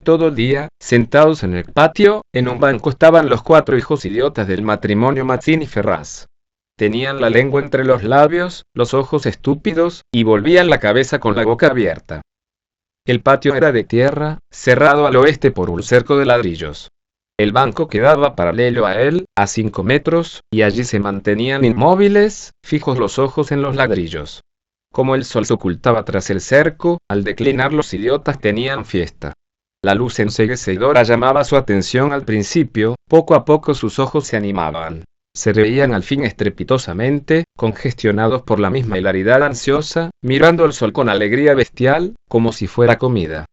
Todo el día, sentados en el patio, en un banco estaban los 4 hijos idiotas del matrimonio Mazzini Ferraz. Tenían la lengua entre los labios, los ojos estúpidos, y volvían la cabeza con la boca abierta. El patio era de tierra, cerrado al oeste por un cerco de ladrillos. El banco quedaba paralelo a él, a 5 metros, y allí se mantenían inmóviles, fijos los ojos en los ladrillos. Como el sol se ocultaba tras el cerco, al declinar los idiotas tenían fiesta. La luz enceguecedora llamaba su atención al principio, poco a poco sus ojos se animaban. Se reían al fin estrepitosamente, congestionados por la misma hilaridad ansiosa, mirando el sol con alegría bestial, como si fuera comida.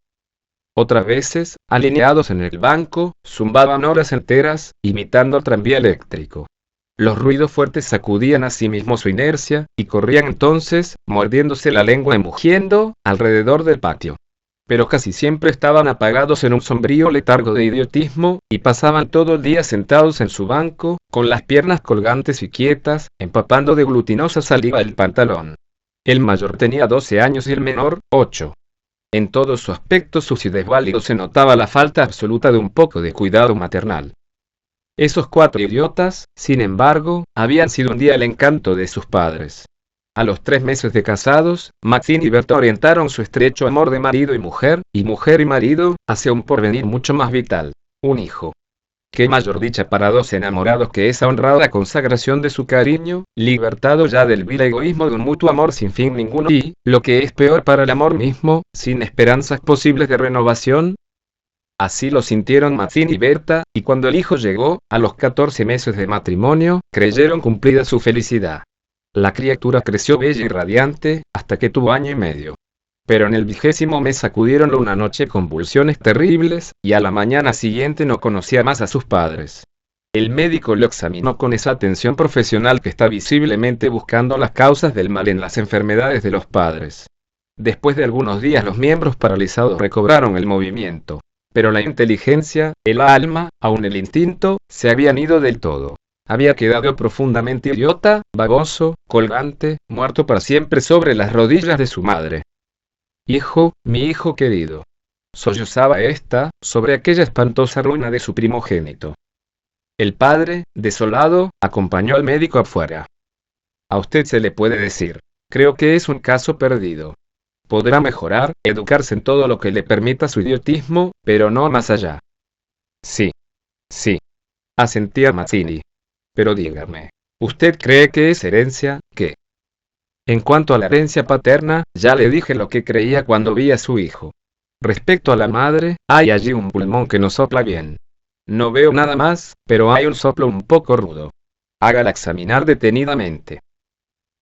Otras veces, alineados en el banco, zumbaban horas enteras, imitando el tranvía eléctrico. Los ruidos fuertes sacudían a sí mismos su inercia, y corrían entonces, mordiéndose la lengua y mugiendo, alrededor del patio. Pero casi siempre estaban apagados en un sombrío letargo de idiotismo, y pasaban todo el día sentados en su banco, con las piernas colgantes y quietas, empapando de glutinosa saliva el pantalón. El mayor tenía 12 años y el menor, 8. En todo su aspecto sucio y desválido se notaba la falta absoluta de un poco de cuidado maternal. Esos 4 idiotas, sin embargo, habían sido un día el encanto de sus padres. A los 3 meses de casados, Mazzini y Berta orientaron su estrecho amor de marido y mujer y marido, hacia un porvenir mucho más vital, un hijo. Qué mayor dicha para 2 enamorados que esa honrada consagración de su cariño, libertado ya del vil egoísmo de un mutuo amor sin fin ninguno y, lo que es peor para el amor mismo, sin esperanzas posibles de renovación. Así lo sintieron Mazzini y Berta, y cuando el hijo llegó, a los 14 meses de matrimonio, creyeron cumplida su felicidad. La criatura creció bella y radiante, hasta que tuvo 1 año y medio. Pero en el 20º mes sacudieronlo una noche convulsiones terribles, y a la mañana siguiente no conocía más a sus padres. El médico lo examinó con esa atención profesional que está visiblemente buscando las causas del mal en las enfermedades de los padres. Después de algunos días los miembros paralizados recobraron el movimiento. Pero la inteligencia, el alma, aun el instinto, se habían ido del todo. Había quedado profundamente idiota, baboso, colgante, muerto para siempre sobre las rodillas de su madre. Hijo, mi hijo querido. Sollozaba ésta, sobre aquella espantosa ruina de su primogénito. El padre, desolado, acompañó al médico afuera. A usted se le puede decir, creo que es un caso perdido. Podrá mejorar, educarse en todo lo que le permita su idiotismo, pero no más allá. Sí. Sí. Asentía Mazzini. Pero dígame, ¿usted cree que es herencia, qué? En cuanto a la herencia paterna, ya le dije lo que creía cuando vi a su hijo. Respecto a la madre, hay allí un pulmón que no sopla bien. No veo nada más, pero hay un soplo un poco rudo. Hágala examinar detenidamente.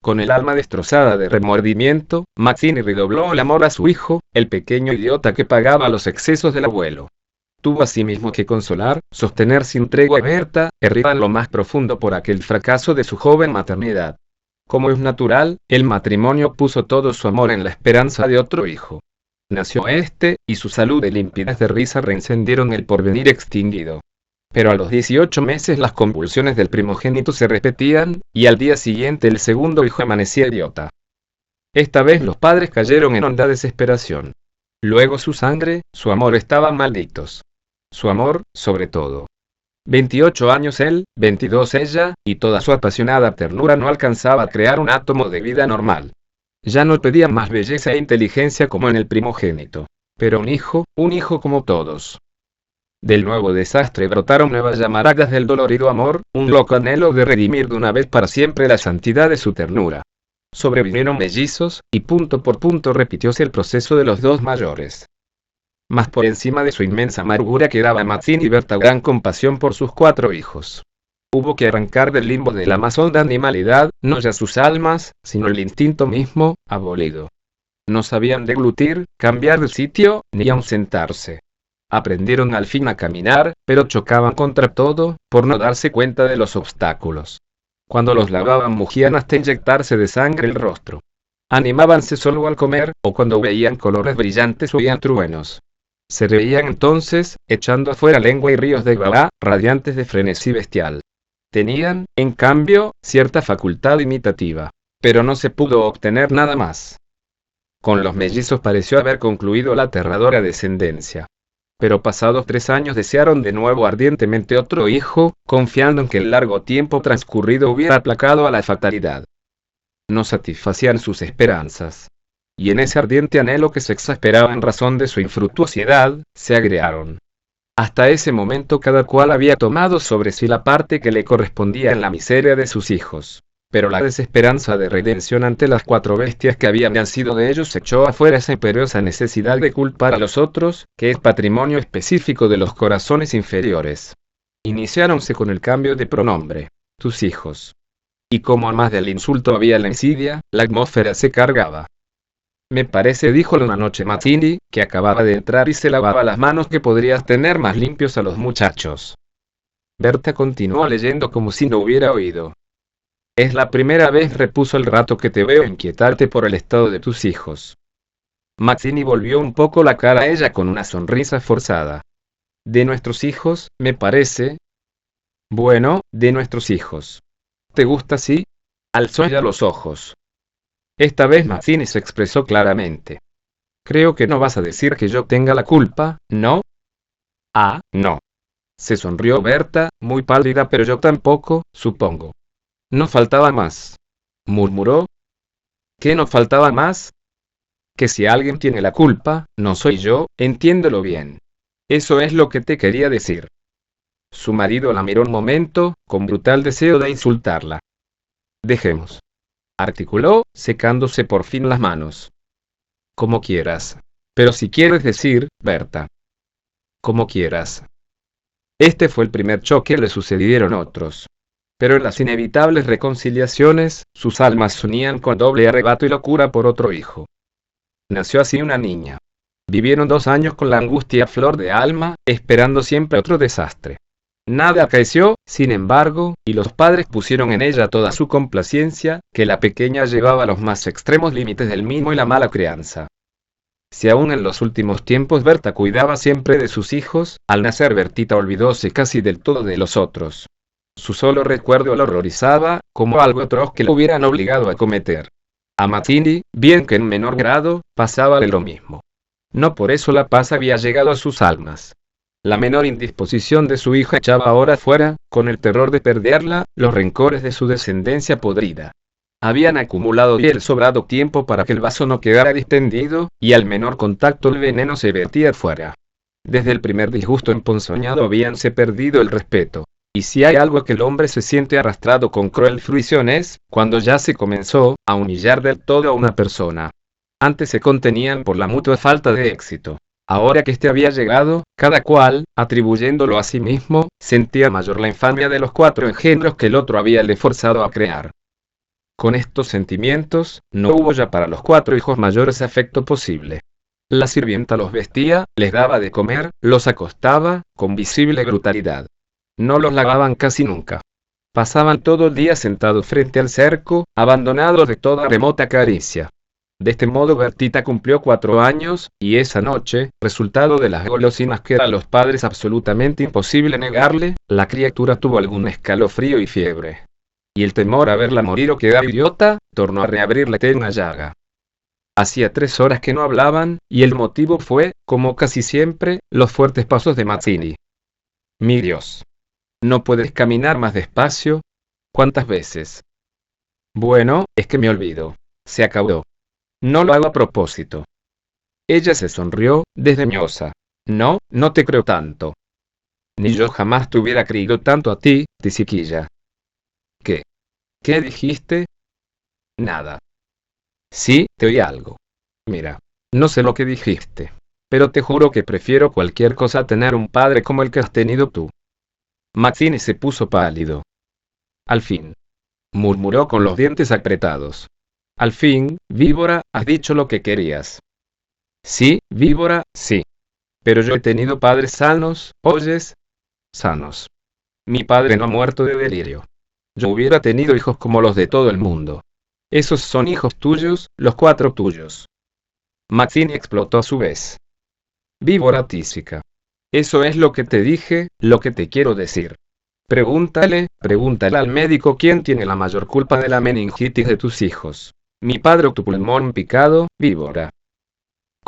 Con el alma destrozada de remordimiento, Mazzini redobló el amor a su hijo, el pequeño idiota que pagaba los excesos del abuelo. Tuvo asimismo que consolar, sostener sin tregua a Berta, herida en lo más profundo por aquel fracaso de su joven maternidad. Como es natural, el matrimonio puso todo su amor en la esperanza de otro hijo. Nació este, y su salud y limpidez de risa reencendieron el porvenir extinguido. Pero a los 18 meses las convulsiones del primogénito se repetían, y al día siguiente el segundo hijo amanecía idiota. Esta vez los padres cayeron en honda desesperación. Luego su sangre, su amor estaban malditos. Su amor, sobre todo. 28 años él, 22 ella, y toda su apasionada ternura no alcanzaba a crear un átomo de vida normal. Ya no pedían más belleza e inteligencia como en el primogénito. Pero un hijo como todos. Del nuevo desastre brotaron nuevas llamaradas del dolorido amor, un loco anhelo de redimir de una vez para siempre la santidad de su ternura. Sobrevivieron mellizos, y punto por punto repitióse el proceso de los 2 mayores. Mas por encima de su inmensa amargura quedaba Mazzini y Berta gran compasión por sus 4 hijos. Hubo que arrancar del limbo de la más honda animalidad, no ya sus almas, sino el instinto mismo, abolido. No sabían deglutir, cambiar de sitio, ni aun sentarse. Aprendieron al fin a caminar, pero chocaban contra todo, por no darse cuenta de los obstáculos. Cuando los lavaban mugían hasta inyectarse de sangre el rostro. Animábanse solo al comer, o cuando veían colores brillantes oían truenos. Se reían entonces, echando afuera lengua y ríos de baba, radiantes de frenesí bestial. Tenían, en cambio, cierta facultad imitativa. Pero no se pudo obtener nada más. Con los mellizos pareció haber concluido la aterradora descendencia. Pero pasados 3 años desearon de nuevo ardientemente otro hijo, confiando en que el largo tiempo transcurrido hubiera aplacado a la fatalidad. No satisfacían sus esperanzas. Y en ese ardiente anhelo que se exasperaba en razón de su infructuosidad, se agriaron. Hasta ese momento cada cual había tomado sobre sí la parte que le correspondía en la miseria de sus hijos. Pero la desesperanza de redención ante las 4 bestias que habían nacido de ellos echó afuera esa imperiosa necesidad de culpar a los otros, que es patrimonio específico de los corazones inferiores. Iniciáronse con el cambio de pronombre, tus hijos. Y como más del insulto había la insidia, la atmósfera se cargaba. Me parece, dijo una noche Mazzini, que acababa de entrar y se lavaba las manos, que podrías tener más limpios a los muchachos. Berta continuó leyendo como si no hubiera oído. Es la primera vez, repuso el rato, que te veo inquietarte por el estado de tus hijos. Mazzini volvió un poco la cara a ella con una sonrisa forzada. De nuestros hijos, me parece. Bueno, de nuestros hijos. ¿Te gusta así? Alzó ella los ojos. Esta vez Mazzini se expresó claramente. Creo que no vas a decir que yo tenga la culpa, ¿no? Ah, no. Se sonrió Berta, muy pálida, pero yo tampoco, supongo. No faltaba más. Murmuró. ¿Qué no faltaba más? Que si alguien tiene la culpa, no soy yo, entiéndelo bien. Eso es lo que te quería decir. Su marido la miró un momento, con brutal deseo de insultarla. Dejemos. Articuló, secándose por fin las manos. Como quieras. Pero si quieres decir, Berta. Como quieras. Este fue el primer choque, le sucedieron otros. Pero en las inevitables reconciliaciones, sus almas se unían con doble arrebato y locura por otro hijo. Nació así una niña. Vivieron 2 años con la angustia a flor de alma, esperando siempre otro desastre. Nada acaeció, sin embargo, y los padres pusieron en ella toda su complacencia, que la pequeña llevaba a los más extremos límites del mimo y la mala crianza. Si aún en los últimos tiempos Berta cuidaba siempre de sus hijos, al nacer Bertita olvidóse casi del todo de los otros. Su solo recuerdo la horrorizaba, como algo atroz que lo hubieran obligado a cometer. A Mazzini, bien que en menor grado, pasaba de lo mismo. No por eso la paz había llegado a sus almas. La menor indisposición de su hija echaba ahora fuera, con el terror de perderla, los rencores de su descendencia podrida. Habían acumulado y el sobrado tiempo para que el vaso no quedara distendido, y al menor contacto el veneno se vertía fuera. Desde el primer disgusto emponzoñado habíanse perdido el respeto. Y si hay algo que el hombre se siente arrastrado con cruel fruición es, cuando ya se comenzó, a humillar del todo a una persona. Antes se contenían por la mutua falta de éxito. Ahora que éste había llegado, cada cual, atribuyéndolo a sí mismo, sentía mayor la infamia de los 4 engendros que el otro había le forzado a crear. Con estos sentimientos, no hubo ya para los 4 hijos mayores afecto posible. La sirvienta los vestía, les daba de comer, los acostaba, con visible brutalidad. No los lavaban casi nunca. Pasaban todo el día sentados frente al cerco, abandonados de toda remota caricia. De este modo Bertita cumplió 4 años, y esa noche, resultado de las golosinas que era a los padres absolutamente imposible negarle, la criatura tuvo algún escalofrío y fiebre. Y el temor a verla morir o quedar idiota, tornó a reabrir la eterna llaga. Hacía 3 horas que no hablaban, y el motivo fue, como casi siempre, los fuertes pasos de Mazzini. Mi Dios. ¿No puedes caminar más despacio? ¿Cuántas veces? Bueno, es que me olvido. Se acabó. No lo hago a propósito. Ella se sonrió, desdeñosa. No, no te creo tanto. Ni yo jamás te hubiera creído tanto a ti, tisiquilla. ¿Qué? ¿Qué dijiste? Nada. Sí, te oí algo. Mira, no sé lo que dijiste. Pero te juro que prefiero cualquier cosa a tener un padre como el que has tenido tú. Mazzini se puso pálido. Al fin. Murmuró con los dientes apretados. Al fin, víbora, has dicho lo que querías. Sí, víbora, sí. Pero yo he tenido padres sanos, ¿oyes? Sanos. Mi padre no ha muerto de delirio. Yo hubiera tenido hijos como los de todo el mundo. Esos son hijos tuyos, los 4 tuyos. Mazzini explotó a su vez. Víbora tísica. Eso es lo que te dije, lo que te quiero decir. Pregúntale al médico quién tiene la mayor culpa de la meningitis de tus hijos. Mi padre o tu pulmón picado, víbora.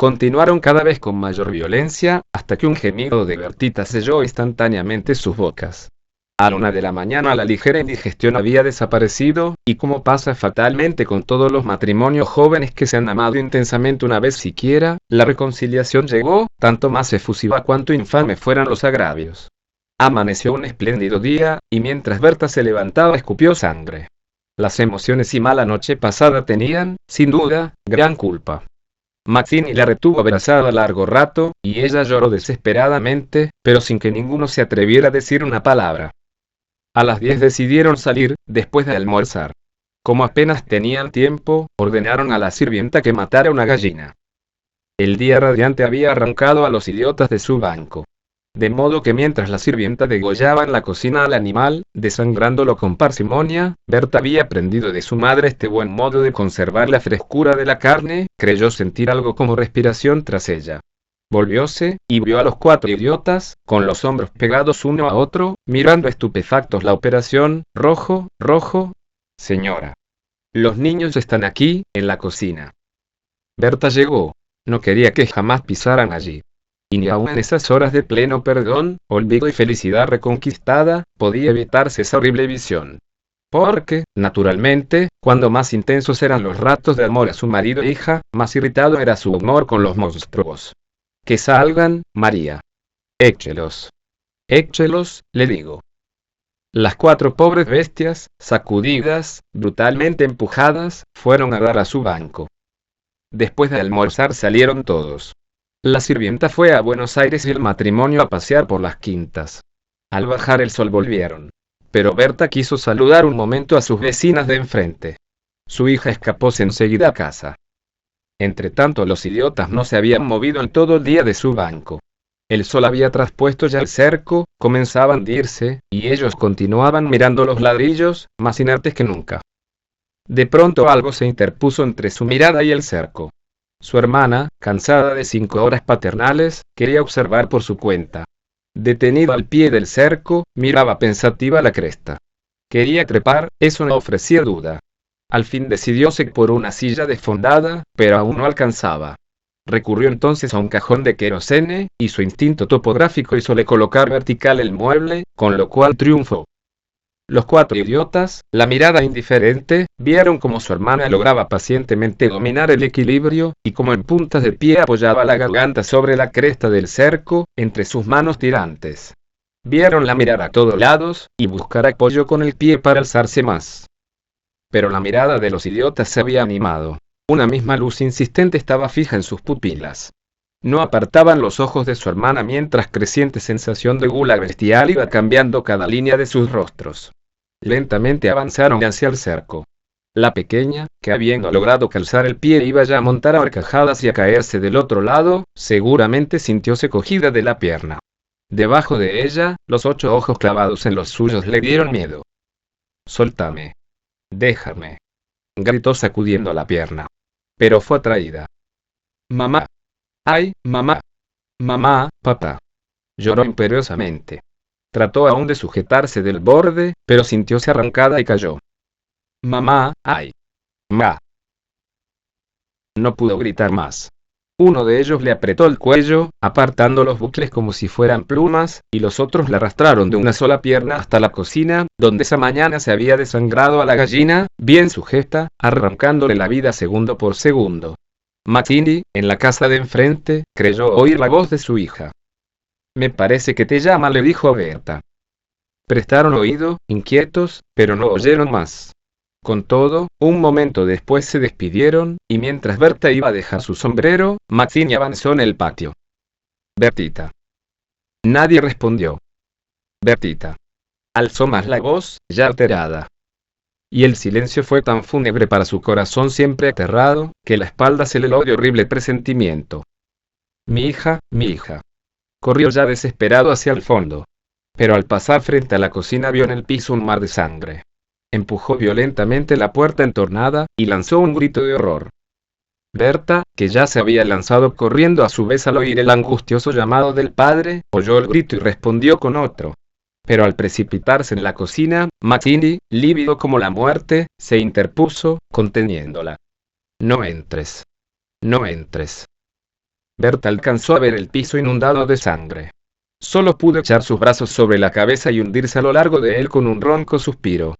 Continuaron cada vez con mayor violencia, hasta que un gemido de Bertita selló instantáneamente sus bocas. A la 1 de la mañana la ligera indigestión había desaparecido, y como pasa fatalmente con todos los matrimonios jóvenes que se han amado intensamente una vez siquiera, la reconciliación llegó, tanto más efusiva cuanto infame fueran los agravios. Amaneció un espléndido día, y mientras Berta se levantaba escupió sangre. Las emociones y mala noche pasada tenían, sin duda, gran culpa. Mazzini la retuvo abrazada largo rato, y ella lloró desesperadamente, pero sin que ninguno se atreviera a decir una palabra. A las 10 decidieron salir, después de almorzar. Como apenas tenían tiempo, ordenaron a la sirvienta que matara una gallina. El día radiante había arrancado a los idiotas de su banco. De modo que mientras la sirvienta degollaba en la cocina al animal, desangrándolo con parsimonia, Berta había aprendido de su madre este buen modo de conservar la frescura de la carne, creyó sentir algo como respiración tras ella. Volvióse, y vio a los 4 idiotas, con los hombros pegados uno a otro, mirando estupefactos la operación. Rojo, rojo. Señora. Los niños están aquí, en la cocina. Berta llegó. No quería que jamás pisaran allí. Y ni aun en esas horas de pleno perdón, olvido y felicidad reconquistada, podía evitarse esa horrible visión. Porque, naturalmente, cuando más intensos eran los ratos de amor a su marido e hija, más irritado era su humor con los monstruos. Que salgan, María. Échelos. Échelos, le digo. Las 4 pobres bestias, sacudidas, brutalmente empujadas, fueron a dar a su banco. Después de almorzar salieron todos. La sirvienta fue a Buenos Aires y el matrimonio a pasear por las quintas. Al bajar el sol volvieron. Pero Berta quiso saludar un momento a sus vecinas de enfrente. Su hija escapóse enseguida a casa. Entretanto los idiotas no se habían movido en todo el día de su banco. El sol había traspuesto ya el cerco, comenzaba a hundirse, y ellos continuaban mirando los ladrillos, más inertes que nunca. De pronto algo se interpuso entre su mirada y el cerco. Su hermana, cansada de 5 horas paternales, quería observar por su cuenta. Detenida al pie del cerco, miraba pensativa la cresta. Quería trepar, eso no ofrecía duda. Al fin decidióse por una silla desfondada, pero aún no alcanzaba. Recurrió entonces a un cajón de querosene, y su instinto topográfico hízole colocar vertical el mueble, con lo cual triunfó. Los 4 idiotas, la mirada indiferente, vieron cómo su hermana lograba pacientemente dominar el equilibrio, y como en puntas de pie apoyaba la garganta sobre la cresta del cerco, entre sus manos tirantes. Vieronla mirar a todos lados, y buscar apoyo con el pie para alzarse más. Pero la mirada de los idiotas se había animado. Una misma luz insistente estaba fija en sus pupilas. No apartaban los ojos de su hermana mientras creciente sensación de gula bestial iba cambiando cada línea de sus rostros. Lentamente avanzaron hacia el cerco. La pequeña, que habiendo logrado calzar el pie iba ya a montar a horcajadas y a caerse del otro lado, seguramente sintióse cogida de la pierna. Debajo de ella, los 8 ojos clavados en los suyos le dieron miedo. «Soltame. Déjame», gritó sacudiendo la pierna. Pero fue atraída. «Mamá. ¡Ay, mamá! Mamá, papá». Lloró imperiosamente. Trató aún de sujetarse del borde, pero sintióse arrancada y cayó. «Mamá, ay. Ma». No pudo gritar más. Uno de ellos le apretó el cuello, apartando los bucles como si fueran plumas, y los otros la arrastraron de una sola pierna hasta la cocina, donde esa mañana se había desangrado a la gallina, bien sujeta, arrancándole la vida segundo por segundo. Mazzini, en la casa de enfrente, creyó oír la voz de su hija. «Me parece que te llama», le dijo a Berta. Prestaron oído, inquietos, pero no oyeron más. Con todo, un momento después se despidieron, y mientras Berta iba a dejar su sombrero, Mazzini avanzó en el patio. «Bertita». Nadie respondió. «Bertita». Alzó más la voz, ya alterada. Y el silencio fue tan fúnebre para su corazón siempre aterrado, que la espalda se le heló de horrible presentimiento. «Mi hija, mi hija». Corrió ya desesperado hacia el fondo. Pero al pasar frente a la cocina vio en el piso un mar de sangre. Empujó violentamente la puerta entornada, y lanzó un grito de horror. Berta, que ya se había lanzado corriendo a su vez al oír el angustioso llamado del padre, oyó el grito y respondió con otro. Pero al precipitarse en la cocina, Mazzini, lívido como la muerte, se interpuso, conteniéndola. «No entres. No entres». Berta alcanzó a ver el piso inundado de sangre. Solo pudo echar sus brazos sobre la cabeza y hundirse a lo largo de él con un ronco suspiro.